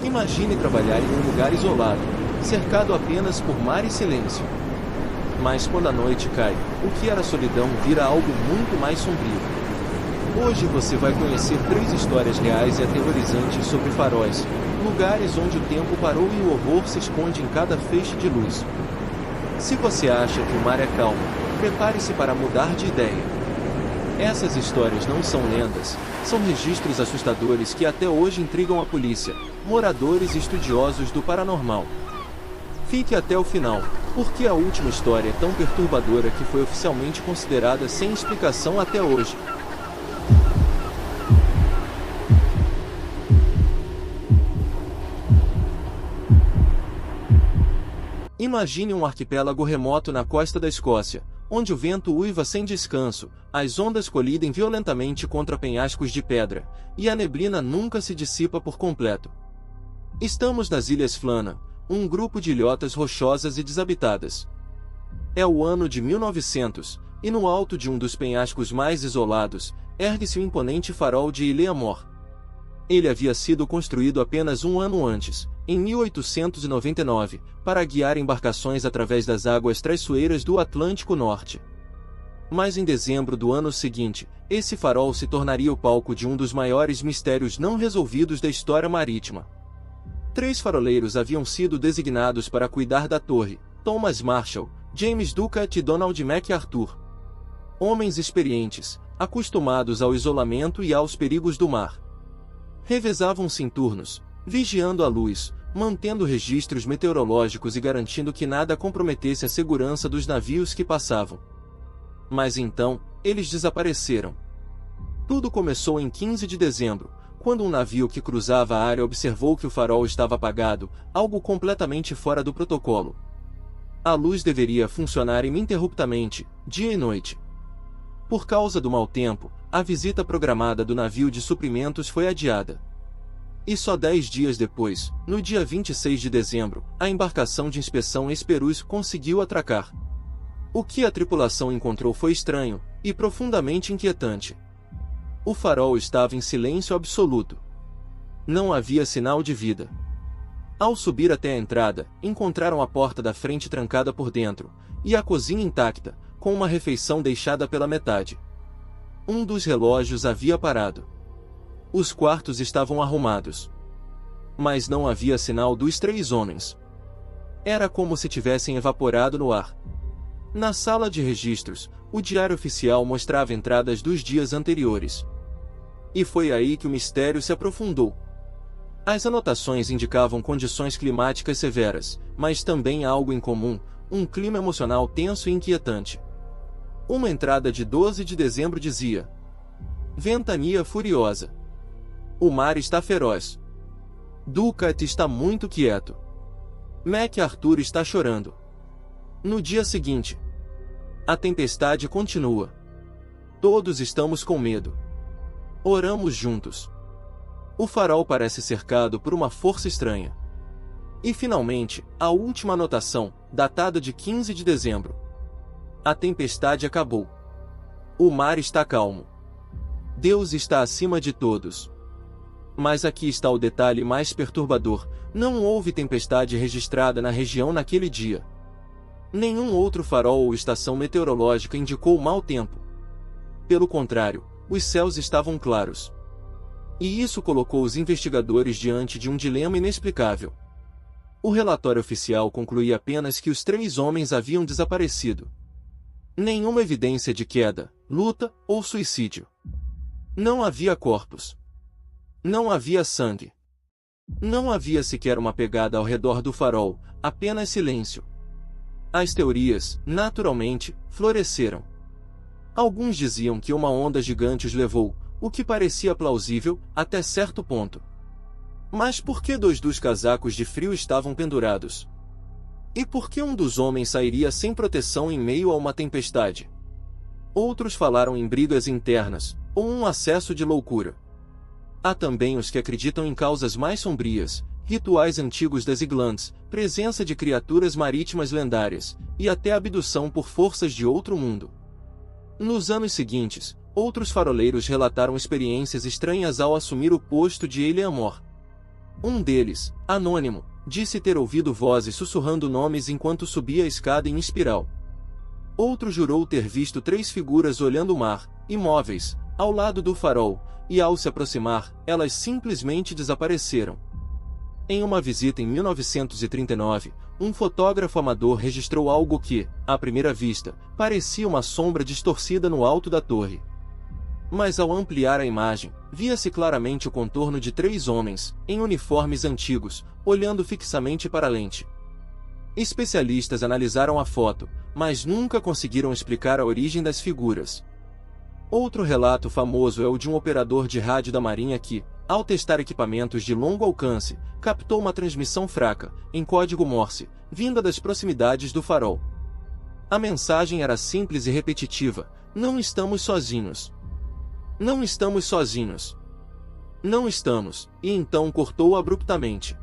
Imagine trabalhar em um lugar isolado, cercado apenas por mar e silêncio. Mas quando a noite cai, o que era solidão vira algo muito mais sombrio. Hoje você vai conhecer 3 histórias reais e aterrorizantes sobre faróis, lugares onde o tempo parou e o horror se esconde em cada feixe de luz. Se você acha que o mar é calmo, prepare-se para mudar de ideia. Essas histórias não são lendas, são registros assustadores que até hoje intrigam a polícia, moradores e estudiosos do paranormal. Fique até o final, porque a última história é tão perturbadora que foi oficialmente considerada sem explicação até hoje. Imagine um arquipélago remoto na costa da Escócia, onde o vento uiva sem descanso, as ondas colidem violentamente contra penhascos de pedra, e a neblina nunca se dissipa por completo. Estamos nas Ilhas Flannan, um grupo de ilhotas rochosas e desabitadas. É o ano de 1900, e no alto de um dos penhascos mais isolados, ergue-se o imponente farol de Ilha Mor. Ele havia sido construído apenas um ano antes, em 1899, para guiar embarcações através das águas traiçoeiras do Atlântico Norte. Mas em dezembro do ano seguinte, esse farol se tornaria o palco de um dos maiores mistérios não resolvidos da história marítima. 3 faroleiros haviam sido designados para cuidar da torre: Thomas Marshall, James Ducat e Donald MacArthur. Homens experientes, acostumados ao isolamento e aos perigos do mar. Revezavam-se em turnos, vigiando a luz, mantendo registros meteorológicos e garantindo que nada comprometesse a segurança dos navios que passavam. Mas então, eles desapareceram. Tudo começou em 15 de dezembro, quando um navio que cruzava a área observou que o farol estava apagado, algo completamente fora do protocolo. A luz deveria funcionar ininterruptamente, dia e noite. Por causa do mau tempo, a visita programada do navio de suprimentos foi adiada. E só 10 dias depois, no dia 26 de dezembro, a embarcação de inspeção Esperus conseguiu atracar. O que a tripulação encontrou foi estranho, e profundamente inquietante. O farol estava em silêncio absoluto. Não havia sinal de vida. Ao subir até a entrada, encontraram a porta da frente trancada por dentro, e a cozinha intacta, com uma refeição deixada pela metade. Um dos relógios havia parado. Os quartos estavam arrumados. Mas não havia sinal dos 3 homens. Era como se tivessem evaporado no ar. Na sala de registros, o diário oficial mostrava entradas dos dias anteriores. E foi aí que o mistério se aprofundou. As anotações indicavam condições climáticas severas, mas também algo em comum, um clima emocional tenso e inquietante. Uma entrada de 12 de dezembro dizia: ventania furiosa. O mar está feroz. Ducat está muito quieto. MacArthur está chorando. No dia seguinte, a tempestade continua. Todos estamos com medo. Oramos juntos. O farol parece cercado por uma força estranha. E finalmente, a última anotação, datada de 15 de dezembro. A tempestade acabou. O mar está calmo. Deus está acima de todos. Mas aqui está o detalhe mais perturbador: não houve tempestade registrada na região naquele dia. Nenhum outro farol ou estação meteorológica indicou mau tempo. Pelo contrário, os céus estavam claros. E isso colocou os investigadores diante de um dilema inexplicável. O relatório oficial concluía apenas que os 3 homens haviam desaparecido. Nenhuma evidência de queda, luta ou suicídio. Não havia corpos. Não havia sangue. Não havia sequer uma pegada ao redor do farol, apenas silêncio. As teorias, naturalmente, floresceram. Alguns diziam que uma onda gigante os levou, o que parecia plausível, até certo ponto. Mas por que 2 dos casacos de frio estavam pendurados? E por que um dos homens sairia sem proteção em meio a uma tempestade? Outros falaram em brigas internas, ou um acesso de loucura. Há também os que acreditam em causas mais sombrias, rituais antigos das Iglandes, presença de criaturas marítimas lendárias, e até abdução por forças de outro mundo. Nos anos seguintes, outros faroleiros relataram experiências estranhas ao assumir o posto de Ilha Mor. Um deles, anônimo, disse ter ouvido vozes sussurrando nomes enquanto subia a escada em espiral. Outro jurou ter visto 3 figuras olhando o mar, imóveis, ao lado do farol, e ao se aproximar, elas simplesmente desapareceram. Em uma visita em 1939, um fotógrafo amador registrou algo que, à primeira vista, parecia uma sombra distorcida no alto da torre. Mas ao ampliar a imagem, via-se claramente o contorno de 3 homens, em uniformes antigos, olhando fixamente para a lente. Especialistas analisaram a foto, mas nunca conseguiram explicar a origem das figuras. Outro relato famoso é o de um operador de rádio da Marinha que, ao testar equipamentos de longo alcance, captou uma transmissão fraca, em código Morse, vinda das proximidades do farol. A mensagem era simples e repetitiva: "Não estamos sozinhos. Não estamos sozinhos. Não estamos", e então cortou abruptamente.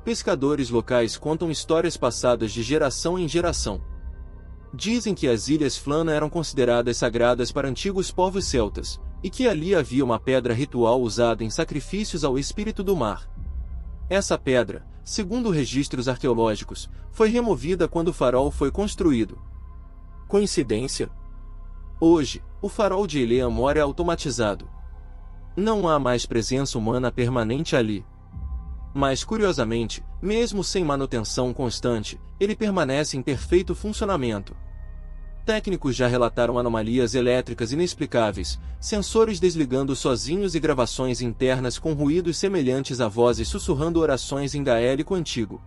Pescadores locais contam histórias passadas de geração em geração. Dizem que as Ilhas Flana eram consideradas sagradas para antigos povos celtas, e que ali havia uma pedra ritual usada em sacrifícios ao espírito do mar. Essa pedra, segundo registros arqueológicos, foi removida quando o farol foi construído. Coincidência? Hoje, o farol de Ilhéa Mor é automatizado. Não há mais presença humana permanente ali. Mas curiosamente, mesmo sem manutenção constante, ele permanece em perfeito funcionamento. Técnicos já relataram anomalias elétricas inexplicáveis, sensores desligando sozinhos e gravações internas com ruídos semelhantes a vozes sussurrando orações em gaélico antigo.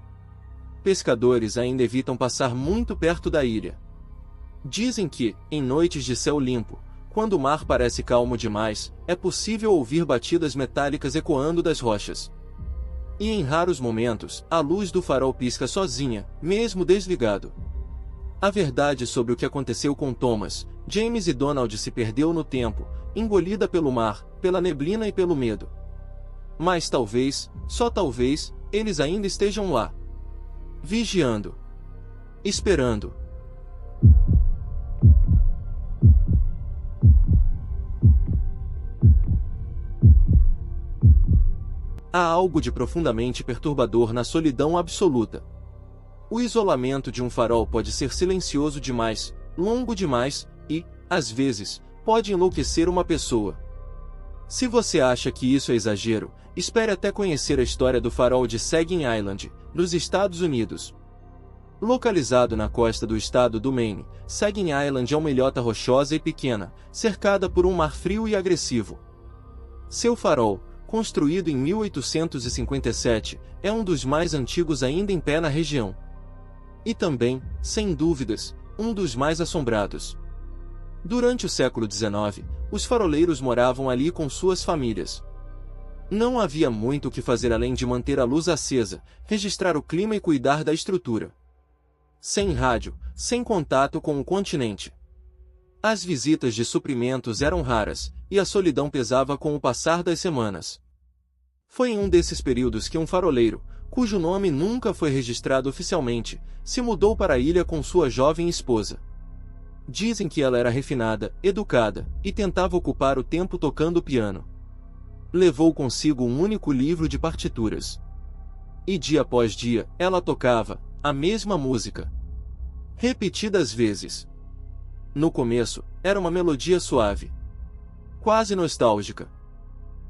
Pescadores ainda evitam passar muito perto da ilha. Dizem que, em noites de céu limpo, quando o mar parece calmo demais, é possível ouvir batidas metálicas ecoando das rochas. E em raros momentos, a luz do farol pisca sozinha, mesmo desligado. A verdade sobre o que aconteceu com Thomas, James e Donald se perdeu no tempo, engolida pelo mar, pela neblina e pelo medo. Mas talvez, só talvez, eles ainda estejam lá. Vigiando. Esperando. Há algo de profundamente perturbador na solidão absoluta. O isolamento de um farol pode ser silencioso demais, longo demais, e, às vezes, pode enlouquecer uma pessoa. Se você acha que isso é exagero, espere até conhecer a história do farol de Sagin Island, nos Estados Unidos. Localizado na costa do estado do Maine, Sagin Island é uma ilhota rochosa e pequena, cercada por um mar frio e agressivo. Seu farol, construído em 1857, é um dos mais antigos ainda em pé na região. E também, sem dúvidas, um dos mais assombrados. Durante o século XIX, os faroleiros moravam ali com suas famílias. Não havia muito o que fazer além de manter a luz acesa, registrar o clima e cuidar da estrutura. Sem rádio, sem contato com o continente. As visitas de suprimentos eram raras, e a solidão pesava com o passar das semanas. Foi em um desses períodos que um faroleiro, cujo nome nunca foi registrado oficialmente, se mudou para a ilha com sua jovem esposa. Dizem que ela era refinada, educada, e tentava ocupar o tempo tocando piano. Levou consigo um único livro de partituras. E dia após dia, ela tocava a mesma música. Repetidas vezes. No começo, era uma melodia suave, quase nostálgica.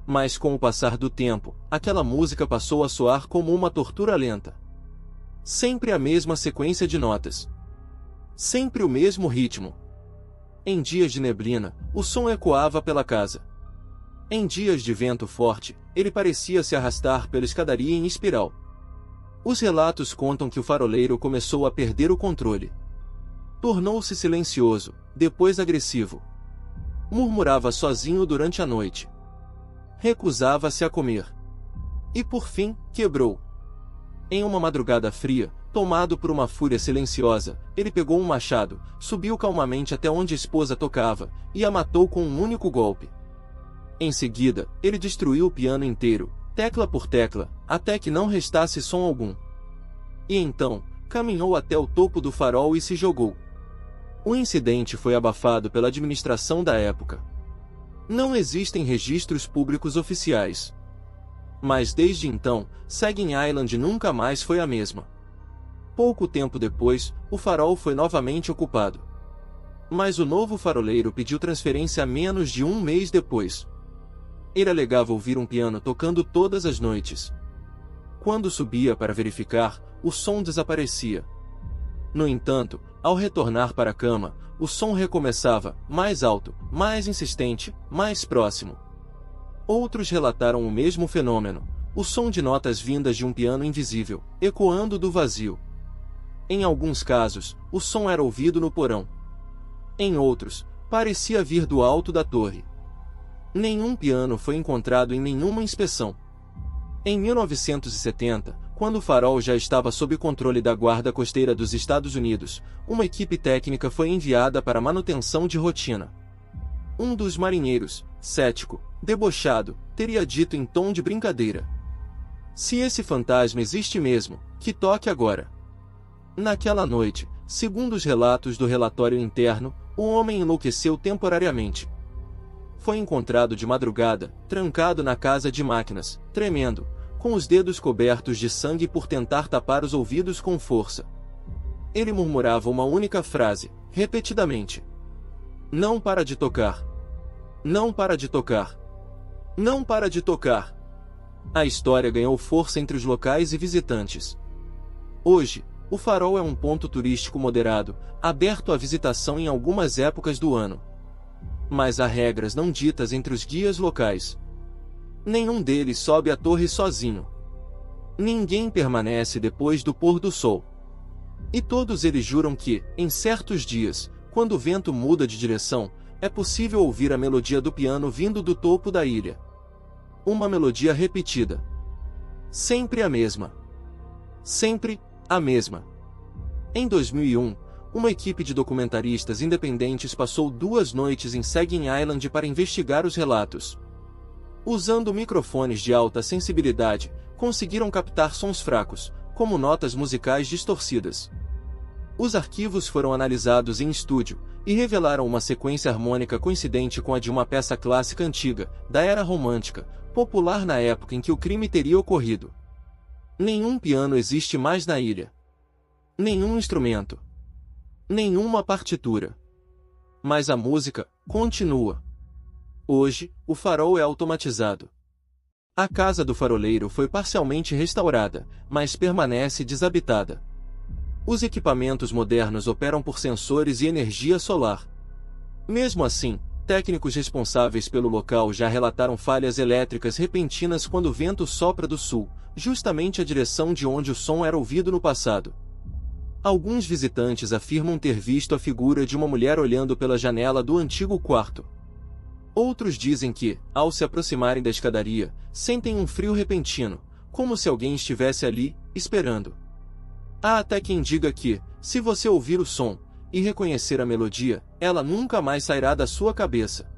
Mas com o passar do tempo, aquela música passou a soar como uma tortura lenta. Sempre a mesma sequência de notas. Sempre o mesmo ritmo. Em dias de neblina, o som ecoava pela casa. Em dias de vento forte, ele parecia se arrastar pela escadaria em espiral. Os relatos contam que o faroleiro começou a perder o controle. Tornou-se silencioso, depois agressivo. Murmurava sozinho durante a noite. Recusava-se a comer. E por fim, quebrou. Em uma madrugada fria, tomado por uma fúria silenciosa, ele pegou um machado, subiu calmamente até onde a esposa tocava, e a matou com um único golpe. Em seguida, ele destruiu o piano inteiro, tecla por tecla, até que não restasse som algum. E então, caminhou até o topo do farol e se jogou. O incidente foi abafado pela administração da época. Não existem registros públicos oficiais. Mas desde então, Sagin Island nunca mais foi a mesma. Pouco tempo depois, o farol foi novamente ocupado. Mas o novo faroleiro pediu transferência menos de um mês depois. Ele alegava ouvir um piano tocando todas as noites. Quando subia para verificar, o som desaparecia. No entanto, ao retornar para a cama, o som recomeçava, mais alto, mais insistente, mais próximo. Outros relataram o mesmo fenômeno, o som de notas vindas de um piano invisível, ecoando do vazio. Em alguns casos, o som era ouvido no porão. Em outros, parecia vir do alto da torre. Nenhum piano foi encontrado em nenhuma inspeção. Em 1970, quando o farol já estava sob controle da Guarda Costeira dos Estados Unidos, uma equipe técnica foi enviada para manutenção de rotina. Um dos marinheiros, cético, debochado, teria dito em tom de brincadeira: "Se esse fantasma existe mesmo, que toque agora." Naquela noite, segundo os relatos do relatório interno, o homem enlouqueceu temporariamente. Foi encontrado de madrugada, trancado na casa de máquinas, tremendo, com os dedos cobertos de sangue por tentar tapar os ouvidos com força. Ele murmurava uma única frase, repetidamente: "Não para de tocar. Não para de tocar. Não para de tocar." A história ganhou força entre os locais e visitantes. Hoje, o farol é um ponto turístico moderado, aberto à visitação em algumas épocas do ano. Mas há regras não ditas entre os guias locais. Nenhum deles sobe a torre sozinho. Ninguém permanece depois do pôr do sol. E todos eles juram que, em certos dias, quando o vento muda de direção, é possível ouvir a melodia do piano vindo do topo da ilha. Uma melodia repetida. Sempre a mesma. Sempre a mesma. Em 2001, uma equipe de documentaristas independentes passou 2 noites em Sagin Island para investigar os relatos. Usando microfones de alta sensibilidade, conseguiram captar sons fracos, como notas musicais distorcidas. Os arquivos foram analisados em estúdio, e revelaram uma sequência harmônica coincidente com a de uma peça clássica antiga, da era romântica, popular na época em que o crime teria ocorrido. Nenhum piano existe mais na ilha. Nenhum instrumento. Nenhuma partitura. Mas a música continua. Hoje, o farol é automatizado. A casa do faroleiro foi parcialmente restaurada, mas permanece desabitada. Os equipamentos modernos operam por sensores e energia solar. Mesmo assim, técnicos responsáveis pelo local já relataram falhas elétricas repentinas quando o vento sopra do sul, justamente a direção de onde o som era ouvido no passado. Alguns visitantes afirmam ter visto a figura de uma mulher olhando pela janela do antigo quarto. Outros dizem que, ao se aproximarem da escadaria, sentem um frio repentino, como se alguém estivesse ali, esperando. Há até quem diga que, se você ouvir o som e reconhecer a melodia, ela nunca mais sairá da sua cabeça.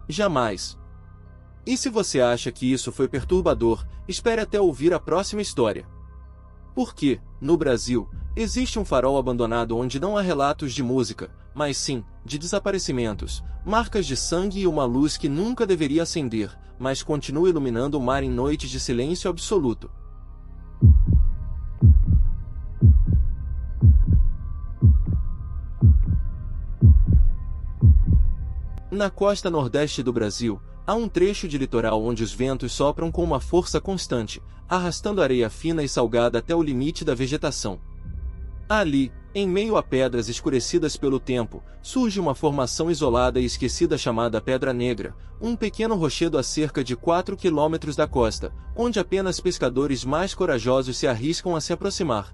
Jamais. E se você acha que isso foi perturbador, espere até ouvir a próxima história. Porque, no Brasil, existe um farol abandonado onde não há relatos de música, mas sim, de desaparecimentos, marcas de sangue e uma luz que nunca deveria acender, mas continua iluminando o mar em noites de silêncio absoluto. Na costa nordeste do Brasil, há um trecho de litoral onde os ventos sopram com uma força constante, arrastando areia fina e salgada até o limite da vegetação. Ali, em meio a pedras escurecidas pelo tempo, surge uma formação isolada e esquecida chamada Pedra Negra, um pequeno rochedo a cerca de 4 quilômetros da costa, onde apenas pescadores mais corajosos se arriscam a se aproximar.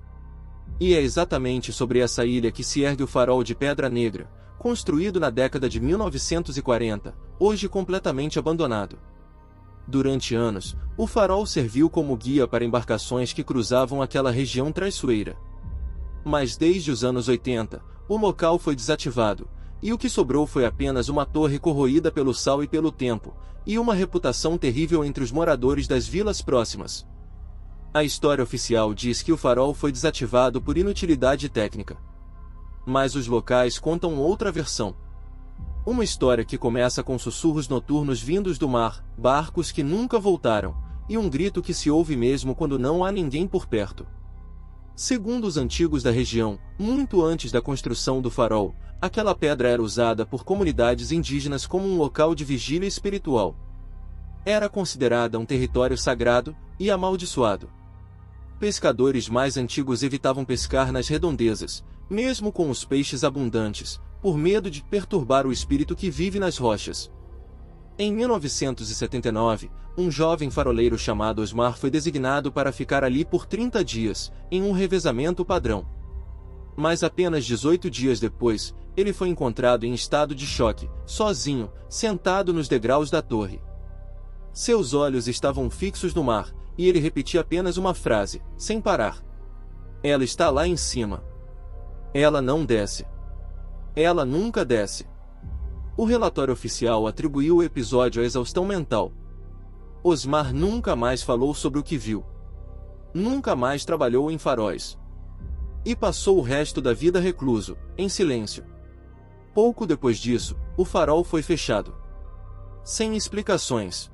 E é exatamente sobre essa ilha que se ergue o farol de Pedra Negra, construído na década de 1940, hoje completamente abandonado. Durante anos, o farol serviu como guia para embarcações que cruzavam aquela região traiçoeira. Mas desde os anos 80, o local foi desativado, e o que sobrou foi apenas uma torre corroída pelo sal e pelo tempo, e uma reputação terrível entre os moradores das vilas próximas. A história oficial diz que o farol foi desativado por inutilidade técnica. Mas os locais contam outra versão. Uma história que começa com sussurros noturnos vindos do mar, barcos que nunca voltaram, e um grito que se ouve mesmo quando não há ninguém por perto. Segundo os antigos da região, muito antes da construção do farol, aquela pedra era usada por comunidades indígenas como um local de vigília espiritual. Era considerada um território sagrado e amaldiçoado. Pescadores mais antigos evitavam pescar nas redondezas, mesmo com os peixes abundantes, por medo de perturbar o espírito que vive nas rochas. Em 1979, um jovem faroleiro chamado Osmar foi designado para ficar ali por 30 dias, em um revezamento padrão. Mas apenas 18 dias depois, ele foi encontrado em estado de choque, sozinho, sentado nos degraus da torre. Seus olhos estavam fixos no mar, e ele repetia apenas uma frase, sem parar. Ela está lá em cima. Ela não desce. Ela nunca desce. O relatório oficial atribuiu o episódio à exaustão mental. Osmar nunca mais falou sobre o que viu. Nunca mais trabalhou em faróis. E passou o resto da vida recluso, em silêncio. Pouco depois disso, o farol foi fechado. Sem explicações.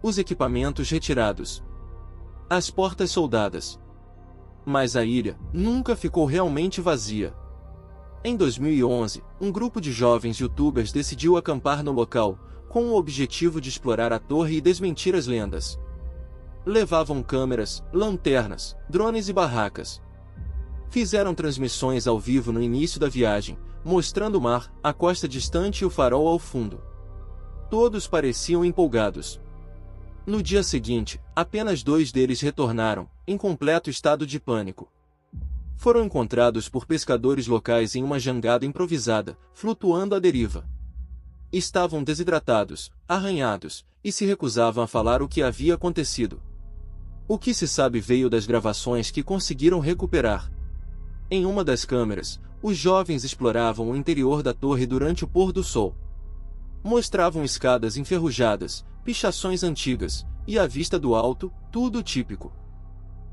Os equipamentos retirados. As portas soldadas. Mas a ilha nunca ficou realmente vazia. Em 2011, um grupo de jovens youtubers decidiu acampar no local, com o objetivo de explorar a torre e desmentir as lendas. Levavam câmeras, lanternas, drones e barracas. Fizeram transmissões ao vivo no início da viagem, mostrando o mar, a costa distante e o farol ao fundo. Todos pareciam empolgados. No dia seguinte, apenas 2 deles retornaram, em completo estado de pânico. Foram encontrados por pescadores locais em uma jangada improvisada, flutuando à deriva. Estavam desidratados, arranhados, e se recusavam a falar o que havia acontecido. O que se sabe veio das gravações que conseguiram recuperar. Em uma das câmeras, os jovens exploravam o interior da torre durante o pôr do sol. Mostravam escadas enferrujadas, pichações antigas, e à vista do alto, tudo típico.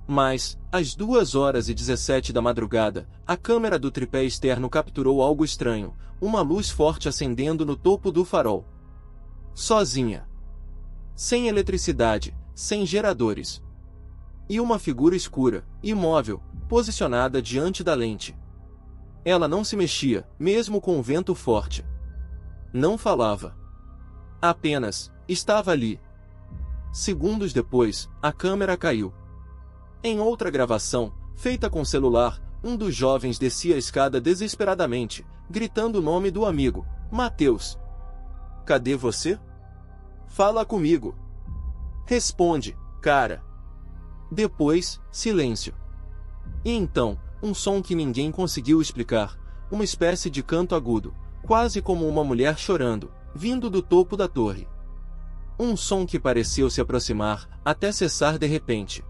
Mas, às 2h17 da madrugada, a câmera do tripé externo capturou algo estranho, uma luz forte acendendo no topo do farol. Sozinha. Sem eletricidade, sem geradores. E uma figura escura, imóvel, posicionada diante da lente. Ela não se mexia, mesmo com o vento forte. Não falava. Apenas, estava ali. Segundos depois, a câmera caiu. Em outra gravação, feita com celular, um dos jovens descia a escada desesperadamente, gritando o nome do amigo, Mateus. Cadê você? Fala comigo. Responde, cara. Depois, silêncio. E então, um som que ninguém conseguiu explicar, uma espécie de canto agudo, quase como uma mulher chorando, vindo do topo da torre. Um som que pareceu se aproximar, até cessar de repente.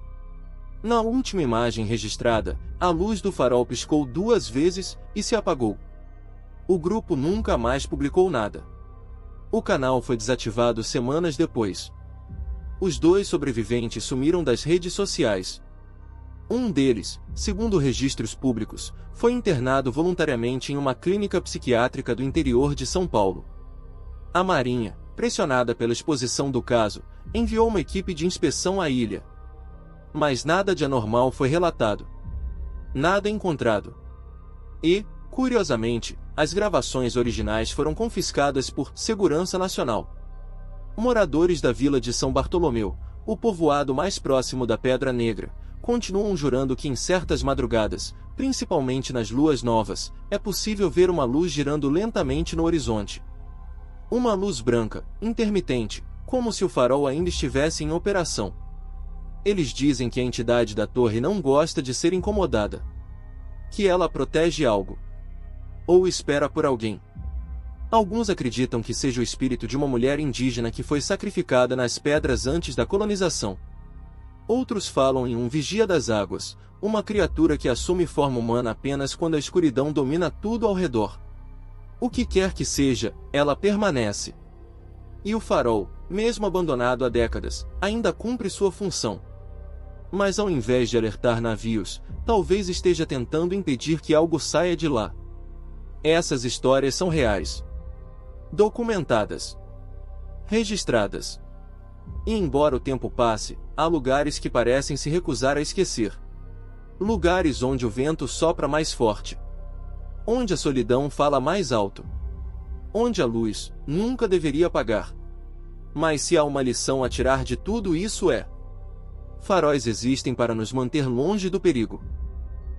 Na última imagem registrada, a luz do farol piscou 2 vezes e se apagou. O grupo nunca mais publicou nada. O canal foi desativado semanas depois. Os 2 sobreviventes sumiram das redes sociais. Um deles, segundo registros públicos, foi internado voluntariamente em uma clínica psiquiátrica do interior de São Paulo. A Marinha, pressionada pela exposição do caso, enviou uma equipe de inspeção à ilha. Mas nada de anormal foi relatado. Nada encontrado. E, curiosamente, as gravações originais foram confiscadas por Segurança Nacional. Moradores da vila de São Bartolomeu, o povoado mais próximo da Pedra Negra, continuam jurando que em certas madrugadas, principalmente nas luas novas, é possível ver uma luz girando lentamente no horizonte. Uma luz branca, intermitente, como se o farol ainda estivesse em operação. Eles dizem que a entidade da torre não gosta de ser incomodada. Que ela protege algo. Ou espera por alguém. Alguns acreditam que seja o espírito de uma mulher indígena que foi sacrificada nas pedras antes da colonização. Outros falam em um vigia das águas, uma criatura que assume forma humana apenas quando a escuridão domina tudo ao redor. O que quer que seja, ela permanece. E o farol, mesmo abandonado há décadas, ainda cumpre sua função. Mas ao invés de alertar navios, talvez esteja tentando impedir que algo saia de lá. Essas histórias são reais. Documentadas. Registradas. E embora o tempo passe, há lugares que parecem se recusar a esquecer. Lugares onde o vento sopra mais forte. Onde a solidão fala mais alto. Onde a luz nunca deveria apagar. Mas se há uma lição a tirar de tudo isso é: faróis existem para nos manter longe do perigo.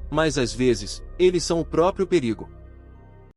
Mas às vezes, eles são o próprio perigo.